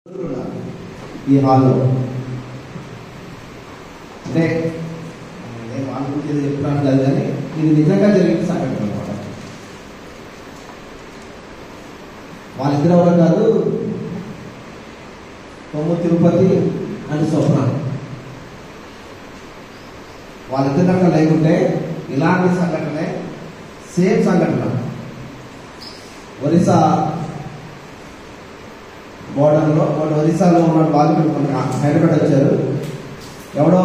ఈ హాల్లో అంటే నేను వాళ్ళ గురించి ఏదో చెప్తున్నాను కాదు, కానీ ఇది నిజంగా జరిగిన సంఘటన అనమాట. వాళ్ళిద్దరు ఎవరో కాదు, కొమ్ము తిరుపతి అని స్వప్న. వాళ్ళిద్దరు కనుక లేకుంటే ఇలాంటి సంఘటనే, సేమ్ సంఘటన ఒరిస్సా బోర్డర్లో, ఒరిస్సాలో ఉన్న వాళ్ళు మనకి హైదరాబాద్ వచ్చారు. ఎవడో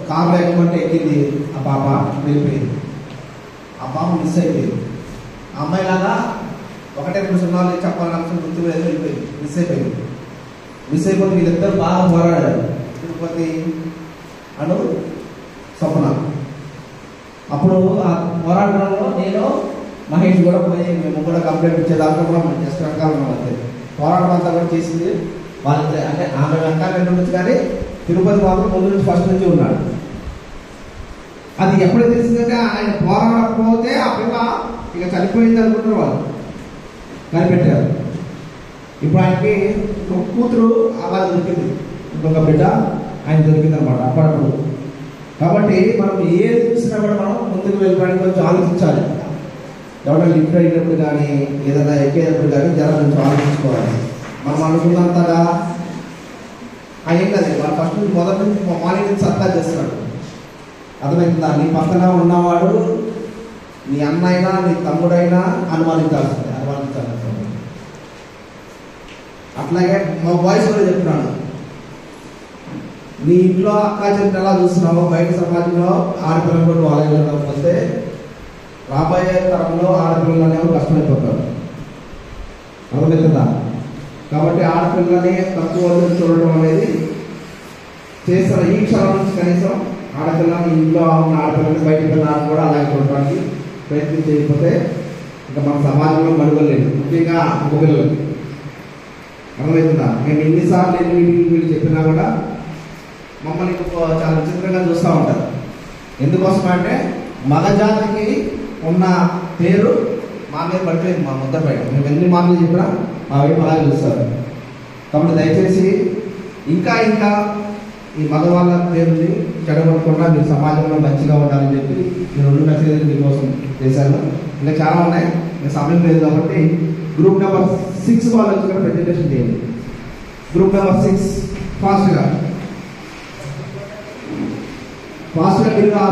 కారు లేకపోతే ఎక్కింది, ఆ పాప వెళ్ళిపోయింది. ఆ పాప మిస్ అయిపోయింది. ఆ అమ్మాయిలాగా ఒకటే 2 సున్నాలు చెప్పాలని గుర్తు లేదు, వెళ్ళిపోయింది, మిస్ అయిపోయింది. మిస్ అయిపోతే వీళ్ళిద్దరు బాగా పోరాడారు, తిరుపతి అను స్వప్న. అప్పుడు ఆ పోరాటంలో నేను మహేష్ కూడా పోయి మేము కూడా కంప్లైంట్ ఇచ్చేదాకా కూడా మనం జస్ట్ వెనకాల అంతే. పోరాటం అంతా కూడా చేసింది వాళ్ళ, అంటే ఆమె వెనకాల ఉండొచ్చు, కానీ తిరుపతి మాత్రం ముందు నుంచి ఫస్ట్ నుంచి ఉన్నాడు. అది ఎప్పుడు తెలిసిందంటే ఆయన పోరాడకపోతే ఆ పిల్ల ఇక చనిపోయింది అనుకుంటారు వాళ్ళు, కనిపెట్టారు. ఇప్పుడు ఆయనకి ఒక కూతురు అలా దొరికింది, ఇంకొక బిడ్డ ఆయన దొరికింది అనమాట అప్పుడప్పుడు. కాబట్టి మనం ఏది చూసినా కూడా మనం ముందుకు వెళ్ళడానికి కొంచెం ఆలోచించాలి. ఎవరైనా లిఫ్ట్ అయ్యేటప్పుడు కానీ ఏదైనా ఎక్కేటప్పుడు కానీ జనం కొంచెం ఆలోచించుకోవాలి. మనం అనుకున్నంతగా అయ్యేం కదా, వాళ్ళు ఫస్ట్ నుంచి మొదటి నుంచి మార్నింగ్ నుంచి సత్తా చేస్తున్నాడు. అర్థమవుతుందా? నీ పక్కన ఉన్నవాడు నీ అన్నైనా నీ తమ్ముడైనా అనుమానించాల్సిందే, అనుమానించాల్సిందే. అట్లాగే మా బాయ్స్ కూడా చెప్తున్నాను, నీ ఇంట్లో అక్క చెల్లిని ఎలా చూస్తున్నావో బయట సమాజంలో ఆడపిల్లలు కూడా వాళ్ళకపోతే రాబోయే తరంలో ఆడపిల్లలు అనేవి కష్టమైపోతారు. అర్థమవుతుందా? కాబట్టి ఆడపిల్లని తక్కువ చూడటం అనేది చేసిన ఈ క్షణం నుంచి కనీసం ఆడపిల్లని, ఇంట్లో ఉన్న ఆడపిల్లని బయట పిల్లలను కూడా అలాగే చూడటానికి ప్రయత్నం చేయకపోతే ఇంకా మన సమాజంలో మనుగోలేదు, ముఖ్యంగా మగపిల్లలకి. అర్థమవుతుందా? నేను ఎన్నిసార్లు ఎన్ని వీళ్ళు చెప్పినా కూడా మమ్మల్ని చాలా విచిత్రంగా చూస్తూ ఉంటారు. ఎందుకోసం అంటే మగజాతికి ఉన్న పేరు మా మీద పడిపోయింది, మా ముద్ద పైన. మేము ఎన్ని మాటలు చెప్పినా మా వైపు అలాగే చూస్తారు. కాబట్టి దయచేసి ఇంకా ఇంకా ఈ మగవాళ్ళ పేరుని చెడగొట్టకుండా మీరు సమాజంలో మంచిగా ఉండాలని చెప్పి నేను 2 మెసేజ్లు మీకోసం చేశాను. ఇంకా చాలా ఉన్నాయి, ఇంకా సమయం లేదు కాబట్టి గ్రూప్ నెంబర్ 6 వాళ్ళు వచ్చి కూడా ప్రెజెంటేషన్ చేయండి. గ్రూప్ నెంబర్ 6 ఫాస్ట్గా మీరు ఆ